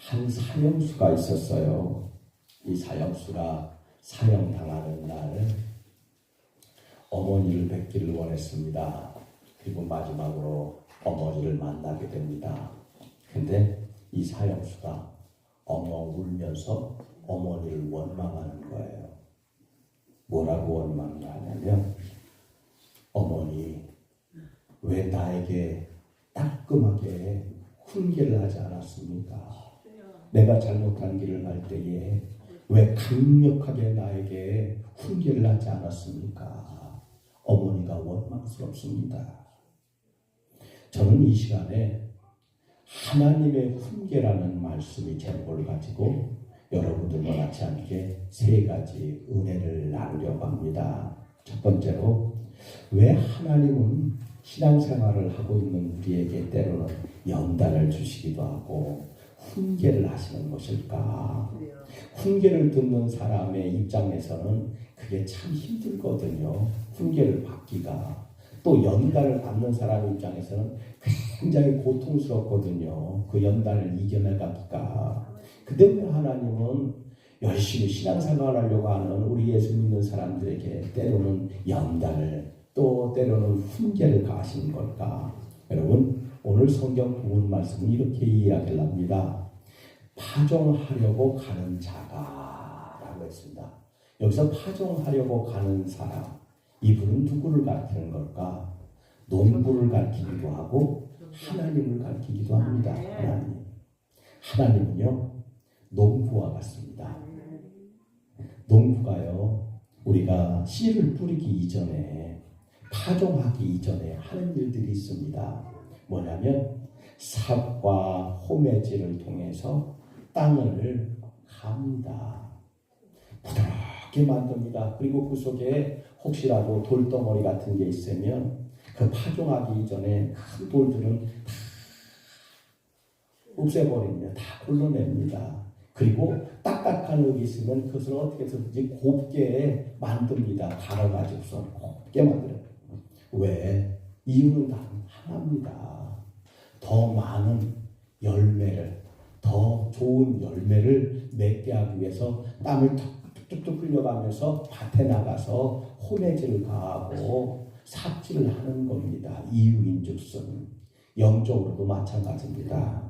한 사형수가 있었어요. 이 사형수가 사형당하는 날 어머니를 뵙기를 원했습니다. 그리고 마지막으로 어머니를 만나게 됩니다. 근데 이 사형수가 엉엉 울면서 어머니를 원망하는 거예요. 뭐라고 원망을 하냐면, 어머니, 왜 나에게 따끔하게 훈계를 하지 않았습니까? 내가 잘못한 길을 갈 때에 왜 강력하게 나에게 훈계를 하지 않았습니까? 어머니가 원망스럽습니다. 저는 이 시간에 하나님의 훈계라는 말씀이 제목을 가지고 여러분들과 같이 함께 세 가지 은혜를 나누려고 합니다. 첫 번째로, 왜 하나님은 신앙생활을 하고 있는 우리에게 때로는 연단을 주시기도 하고 훈계를 하시는 것일까? 훈계를 듣는 사람의 입장에서는 그게 참 힘들거든요. 훈계를 받기가. 또 연단을 받는 사람 입장에서는 굉장히 고통스럽거든요. 그 연단을 이겨내가기가. 근데 왜 하나님은 열심히 신앙생활을 하려고 하는 우리 예수 믿는 사람들에게 때로는 연단을, 또 때로는 훈계를 가하시는 걸까? 여러분, 오늘 성경 본문 말씀은 이렇게 이야기를 합니다. 파종하려고 가는 자가 라고 했습니다. 여기서 파종하려고 가는 사람, 이분은 누구를 가리키는 걸까? 농부를 가리키기도 하고 하나님을 가리키기도 합니다. 하나님은요, 농부와 같습니다. 농부가요, 우리가 씨를 뿌리기 이전에, 파종하기 이전에 하는 일들이 있습니다. 뭐냐면 삽과 호매질을 통해서 땅을 갑니다. 부드럽게 만듭니다. 그리고 그 속에 혹시라도 돌덩어리 같은 게 있으면 그 파종하기 이전에 큰 돌들은 다 없애버립니다. 다 골라냅니다. 그리고 딱딱한 흙이 있으면 그것을 어떻게 해서든지 곱게 만듭니다. 갈아가지고서 곱게 만들어요. 왜? 이유는 다 하나입니다. 더 많은 열매를, 더 좋은 열매를 맺게 하기 위해서 땀을 툭툭툭 흘려가면서 밭에 나가서 호매질을 가하고 삽질을 하는 겁니다. 이유인즉슨 영적으로도 마찬가지입니다.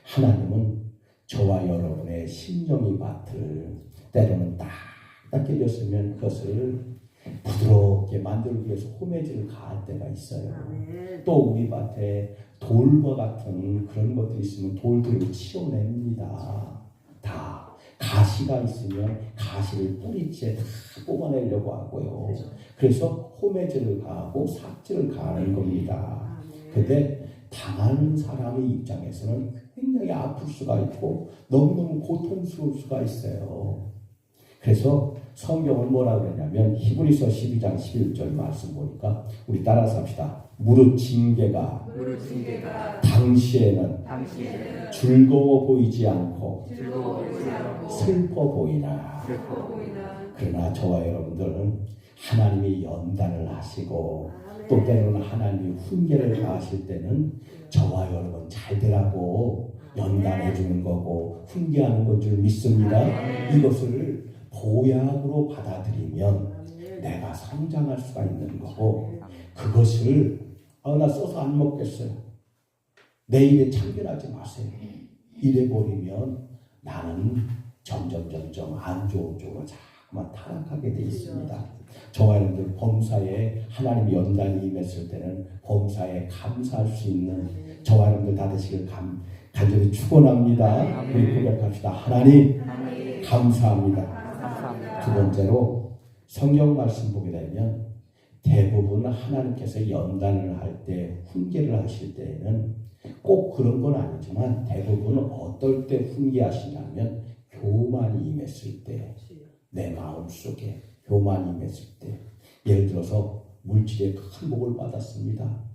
하나님은 저와 여러분의 심령의 밭을 때로는 딱딱 깨졌으면 그것을 부드럽게 만들기 위해서 호매질을 가할 때가 있어요. 또 우리 밭에 돌과 같은 그런 것들이 있으면 돌들을 치워냅니다. 다 가시가 있으면 가시를 뿌리째 다 뽑아내려고 하고요. 그래서 호매질을 가하고 삽질을 가하는 겁니다. 근데 당하는 사람의 입장에서는 굉장히 아플 수가 있고 너무너무 고통스러울 수가 있어요. 그래서 성경은 뭐라고 그러냐면 히브리서 12장 11절 말씀 보니까 우리 따라서 합시다. 무릇 징계가 당시에는 즐거워 보이지 않고 슬퍼 보이나. 그러나 저와 여러분들은 하나님이 연단을 하시고 또 때로는 하나님이 훈계를 가하실 때는 저와 여러분 잘 되라고 연단해 주는 거고 훈계하는 것 줄 믿습니다. 이것을 보약으로 받아들이면 내가 성장할 수가 있는 거고, 그것을 나 써서 안 먹겠어요, 내일에 참견하지 마세요, 이래버리면 나는 점점 안 좋은 쪽으로 자꾸만 타락하게 돼 있습니다. 저와 여러분들 범사에 하나님이 연단이 임했을 때는 범사에 감사할 수 있는 저와 여러분들 다 되시길 간절히 축원합니다. 우리 고백합시다. 하나님 감사합니다. 두 번째로 성경 말씀 보게 되면 대부분 하나님께서 연단을 할 때, 훈계를 하실 때에는 꼭 그런 건 아니지만 대부분 어떨 때 훈계하시냐면 교만이 임했을 때, 내 마음속에 교만이 임했을 때, 예를 들어서 물질에 큰 복을 받았습니다.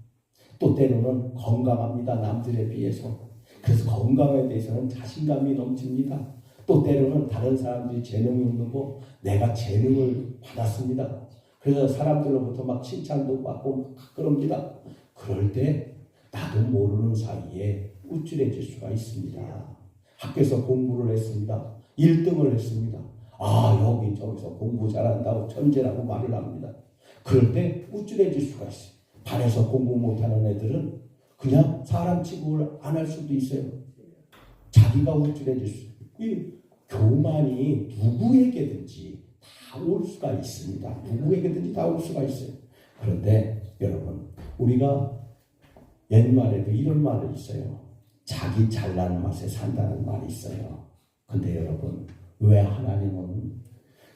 또 때로는 건강합니다. 남들에 비해서. 그래서 건강에 대해서는 자신감이 넘칩니다. 또 때로는 다른 사람들이 재능이 없는 거 내가 재능을 받았습니다. 그래서 사람들로부터 막 칭찬도 받고 그럽니다. 그럴 때 나도 모르는 사이에 우쭐해질 수가 있습니다. 학교에서 공부를 했습니다. 1등을 했습니다. 아, 여기 저기서 공부 잘한다고 천재라고 말을 합니다. 그럴 때 우쭐해질 수가 있어요. 반에서 공부 못하는 애들은 그냥 사람 취급을 안 할 수도 있어요. 자기가 우쭐해질 수 있어요. 이 교만이 누구에게든지 다 올 수가 있습니다. 누구에게든지 다 올 수가 있어요. 그런데 여러분, 우리가 옛말에도 이런 말이 있어요. 자기 잘나는 맛에 산다는 말이 있어요. 근데 여러분, 왜 하나님은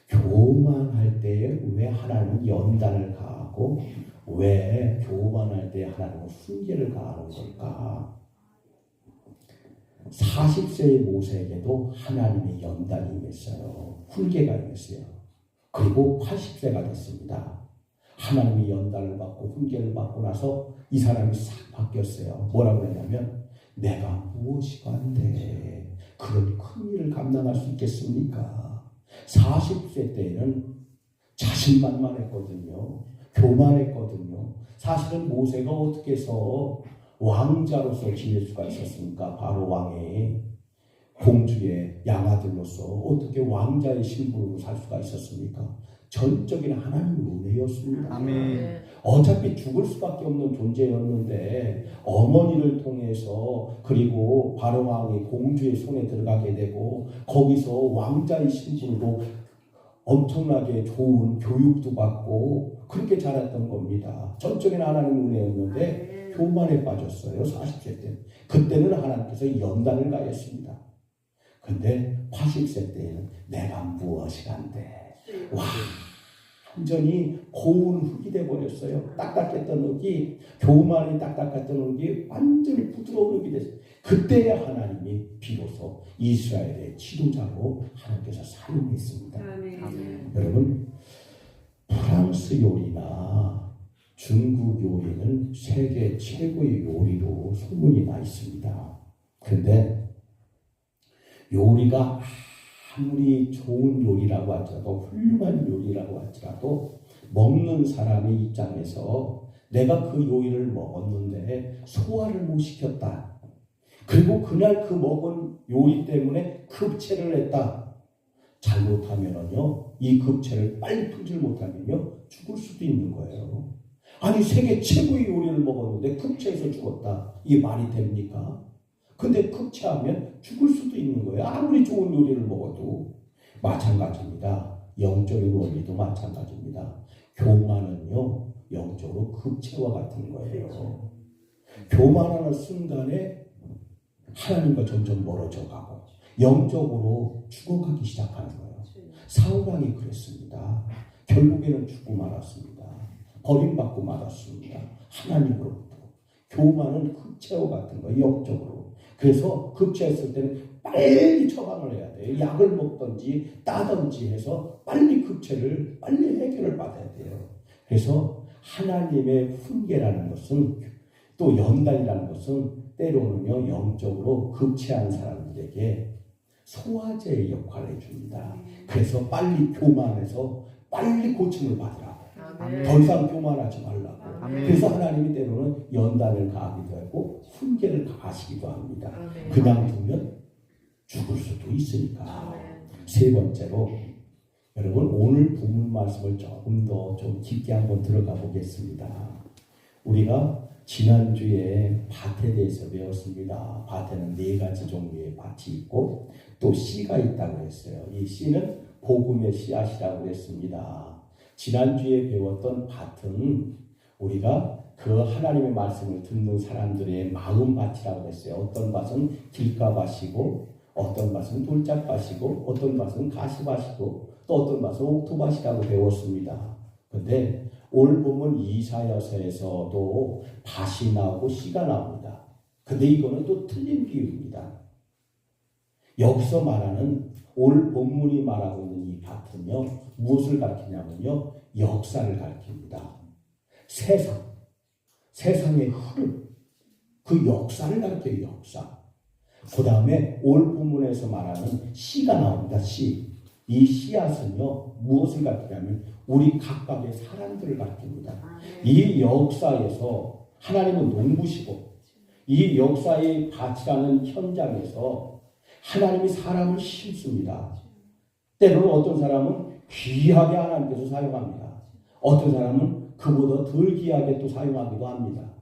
교만할 때에 왜 하나님은 연단을 가하고 왜 교만할 때에 하나님은 훈계를 가하는 걸까? 40세의 모세에게도 하나님의 연단이 임했어요. 훈계가 임했어요. 그리고 80세가 됐습니다. 하나님의 연단을 받고 훈계를 받고 나서 이 사람이 싹 바뀌었어요. 뭐라고 했냐면 내가 무엇이 간데 그런 큰 일을 감당할 수 있겠습니까? 40세 때에는 자신만만했거든요. 교만했거든요. 사실은 모세가 어떻게 해서 왕자로서 지낼 수가 있었습니까? 바로 왕의 공주의 양아들로서 어떻게 왕자의 신분으로 살 수가 있었습니까? 전적인 하나님의 은혜였습니다. 아멘. 어차피 죽을 수밖에 없는 존재였는데 어머니를 통해서 그리고 바로 왕이 공주의 손에 들어가게 되고 거기서 왕자의 신분으로 엄청나게 좋은 교육도 받고 그렇게 자랐던 겁니다. 전적인 하나님의 은혜였는데 교만에 빠졌어요. 40세 때. 그때는 하나님께서 연단을 가했습니다. 근데 80세 때에는 내가 무엇이 간대. 와, 완전히 고운 흙이 돼버렸어요. 딱딱했던 흙이, 교만이 딱딱했던 흙이 완전히 부드러운 흙이 됐어요. 그때야 하나님이 비로소 이스라엘의 지도자로 하나님께서 사용했습니다. 아멘. 여러분, 프랑스 요리나 중국 요리는 세계 최고의 요리로 소문이 나 있습니다. 그런데 요리가 아무리 좋은 요리라고 할지라도 훌륭한 요리라고 할지라도 먹는 사람의 입장에서 내가 그 요리를 먹었는데 소화를 못 시켰다. 그리고 그날 그 먹은 요리 때문에 급체를 했다. 잘못하면요, 이 급체를 빨리 풀지 못하면요, 죽을 수도 있는 거예요. 아니, 세계 최고의 요리를 먹었는데 급체해서 죽었다. 이게 말이 됩니까? 근데 급체하면 죽을 수도 있는 거예요. 아무리 좋은 요리를 먹어도. 마찬가지입니다. 영적인 원리도 마찬가지입니다. 교만은요, 영적으로 급체와 같은 거예요. 교만하는 순간에 하나님과 점점 멀어져 가고 영적으로 죽어가기 시작하는 거예요. 사울왕이 그랬습니다. 결국에는 죽고 말았습니다. 버림받고 말았습니다. 하나님으로부터. 교만은 급체와 같은 거예요. 영적으로. 그래서 급체했을 때는 빨리 처방을 해야 돼요. 약을 먹든지 따든지 해서 빨리 급체를 빨리 해결을 받아야 돼요. 그래서 하나님의 훈계라는 것은 또 연단이라는 것은 때로는요, 영적으로 급체한 사람들에게 소화제의 역할을 해줍니다. 그래서 빨리 교만해서 빨리 고침을 받으라고. 아멘. 더 이상 교만하지 말라고. 아멘. 그래서 하나님이 때로는 연단을 가하기도 하고 훈계를 가하시기도 합니다. 아멘. 그냥 두면 죽을 수도 있으니까. 아멘. 세 번째로, 여러분, 오늘 본문 말씀을 조금 더 좀 깊게 한번 들어가 보겠습니다. 우리가 지난주에 밭에 대해서 배웠습니다. 밭에는 4가지 종류의 밭이 있고 또 씨가 있다고 했어요. 이 씨는 복음의 씨앗이라고 했습니다. 지난주에 배웠던 밭은 우리가 그 하나님의 말씀을 듣는 사람들의 마음밭이라고 했어요. 어떤 밭은 길가밭이고 어떤 밭은 돌짝밭이고 어떤 밭은 가시밭이고 또 어떤 밭은 옥토밭이라고 배웠습니다. 그런데 오늘 보면 이사야서에서도 밭이 나오고 씨가 나옵니다. 근데 이거는 또 틀린 비유입니다. 여기서 말하는 오늘 본문이 말하고 있는 이 밭은요, 무엇을 가리키냐면요, 역사를 가리킵니다. 세상의 흐름, 그 역사를 가리켜요. 역사. 그 다음에 오늘 본문에서 말하는 씨가 나옵니다. 씨. 이 씨앗은요, 무엇을 가리키냐면 우리 각각의 사람들을 가리킵니다. 이 역사에서 하나님은 농부시고 이 역사의 밭이라는 현장에서 하나님이 사람을 심습니다. 때로는 어떤 사람은 귀하게 하나님께서 사용합니다. 어떤 사람은 그보다 덜 귀하게 또 사용하기도 합니다.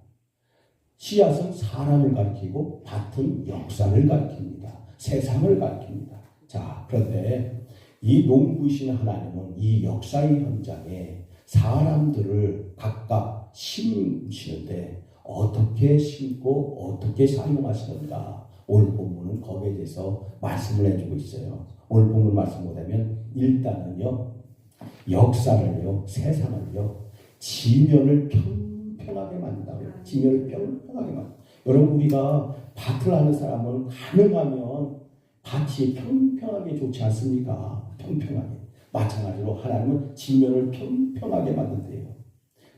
씨앗은 사람을 가리키고 밭은 역사를 가리킵니다. 세상을 가리킵니다. 자, 그런데 이 농부이신 하나님은 이 역사의 현장에 사람들을 각각 심으시는데 어떻게 심고 어떻게 사용하시는가, 오늘 본문은 거기에 대해서 말씀을 해주고 있어요. 오늘 본문 말씀 보자면 일단은요, 역사를요, 세상을요, 지면을 평평하게 만든다고요. 지면을 평평하게 만든다. 여러분, 우리가 밭을 하는 사람은 가능하면 밭이 평평하게 좋지 않습니까? 평평하게. 마찬가지로 하나님은 지면을 평평하게 만든대요.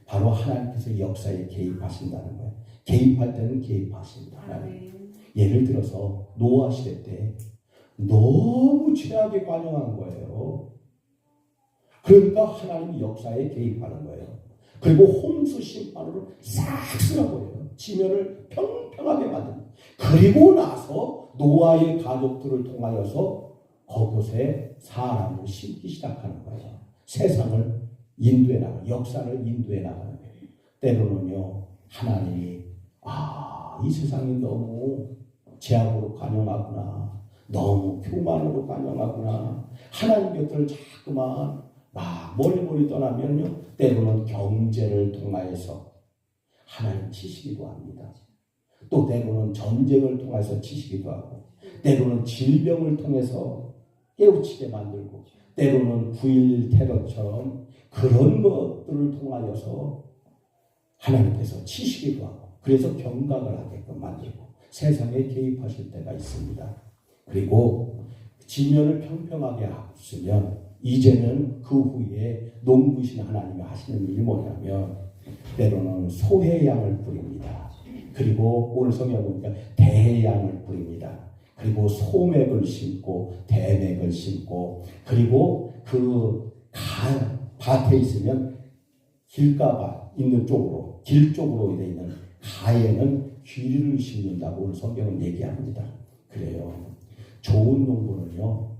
바로 하나님께서 역사에 개입하신다는 거예요. 개입할 때는 개입하십니다. 하나님. 예를 들어서 노아 시대 때 너무 죄악에 관영한 거예요. 그러니까 하나님이 역사에 개입하는 거예요. 그리고 홍수 심판으로 싹 쓸어버려요. 지면을 평평하게 만듭니다. 그리고 나서 노아의 가족들을 통하여서 그곳에 사람을 심기 시작하는 거예요. 세상을 인도해 나가는, 역사를 인도해 나가는 거예요. 때로는요, 하나님이 이 세상이 너무 죄악으로 관영하구나, 너무 교만으로 관영하구나, 하나님 곁을 자꾸만 멀리 떠나면요, 때로는 경제를 통하여서 하나님 치시기도 합니다. 또 때로는 전쟁을 통해서 치시기도 하고, 때로는 질병을 통해서 깨우치게 만들고, 때로는 9.11 테러처럼 그런 것들을 통하여서 하나님께서 치시기도 하고, 그래서 경각을 하게끔 만들고 세상에 개입하실 때가 있습니다. 그리고 지면을 평평하게 하시면 이제는 그 후에 농부이신 하나님이 하시는 일이 뭐냐면 때로는 소의 양을 뿌립니다. 그리고 오늘 성경에 보니까 대양을 뿌립니다. 그리고 소맥을 심고 대맥을 심고, 그리고 그 밭에 있으면 길가밭 있는 쪽으로, 길 쪽으로 되어 있는 가에는 귀리를 심는다고 오늘 성경은 얘기합니다. 그래요. 좋은 농부는요,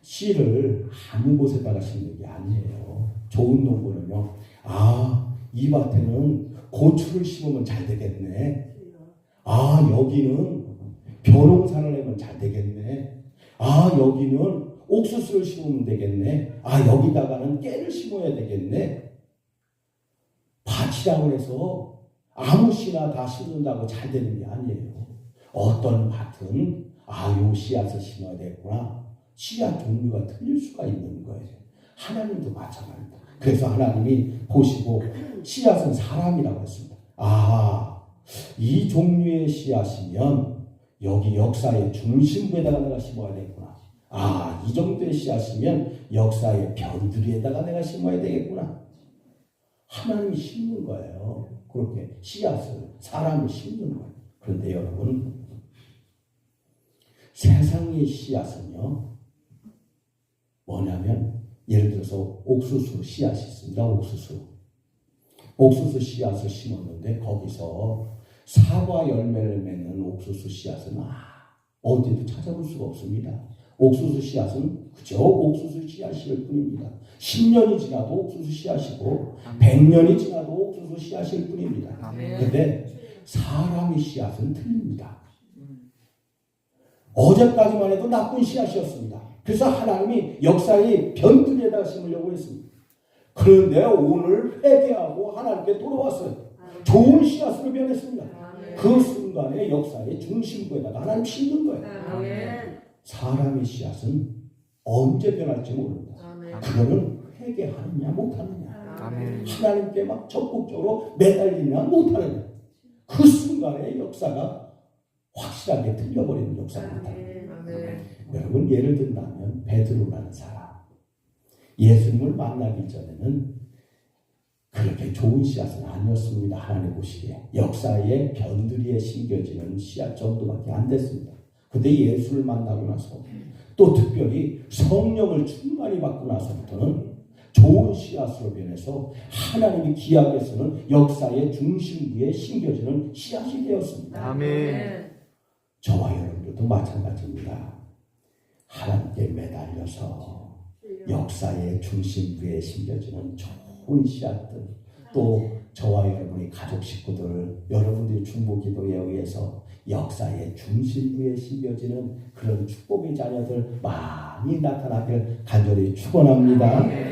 씨를 아무 곳에다가 심는 게 아니에요. 좋은 농부는요, 이 밭에는 고추를 심으면 잘 되겠네. 여기는 벼농사를 하면 잘 되겠네. 여기는 옥수수를 심으면 되겠네. 여기다가는 깨를 심어야 되겠네. 밭이라고 해서 아무 씨나 다 심는다고 잘 되는 게 아니에요. 어떤 밭은 요 씨앗을 심어야 되겠구나. 씨앗 종류가 틀릴 수가 있는 거예요. 하나님도 마찬가지입니다. 그래서 하나님이 보시고 씨앗은 사람이라고 했습니다. 이 종류의 씨앗이면 여기 역사의 중심부에다가 내가 심어야 되겠구나. 이 정도의 씨앗이면 역사의 변두리에다가 내가 심어야 되겠구나. 하나님이 심는 거예요. 그렇게 씨앗을, 사람을 심는 거예요. 그런데 여러분, 세상의 씨앗은요, 뭐냐면 예를 들어서 옥수수 씨앗이 있습니다. 옥수수 씨앗을 심었는데 거기서 사과 열매를 맺는 옥수수 씨앗은 어디도 찾아볼 수가 없습니다. 옥수수 씨앗은 그저 옥수수 씨앗일 뿐입니다. 10년이 지나도 옥수수 씨앗이고 100년이 지나도 옥수수 씨앗일 뿐입니다. 그런데 사람의 씨앗은 틀립니다. 어제까지만 해도 나쁜 씨앗이었습니다. 그래서 하나님이 역사의 변두리에다가 심으려고 했습니다. 그런데 오늘 회개하고 하나님께 돌아왔어요. 좋은 씨앗으로 변했습니다. 그 순간에 역사의 중심부에다가 하나님 심는 거예요. 사람의 씨앗은 언제 변할지 모릅니다. 그거는 회개하느냐 못하느냐, 하나님께 막 적극적으로 매달리느냐 못하느냐, 그 순간에 역사가 확실하게 틀려버리는 역사입니다. 여러분, 예를 든다면 베드로라는 사람, 예수님을 만나기 전에는 그렇게 좋은 씨앗은 아니었습니다. 하나님 보시기에 역사의 변두리에 심겨지는 씨앗 정도밖에 안 됐습니다. 그런데 예수를 만나고 나서 또 특별히 성령을 충만히 받고 나서부터는 좋은 씨앗으로 변해서 하나님이 귀하게 쓰는 역사의 중심부에 심겨지는 씨앗이 되었습니다. 아멘. 저와 여러분들도 마찬가지입니다. 하나님께 매달려서 역사의 중심부에 심겨지는 좋은 씨앗들, 또 저와 여러분의 가족 식구들, 여러분들의 중보기도에 의해서 역사의 중심부에 심겨지는 그런 축복의 자녀들 많이 나타나길 간절히 축원합니다.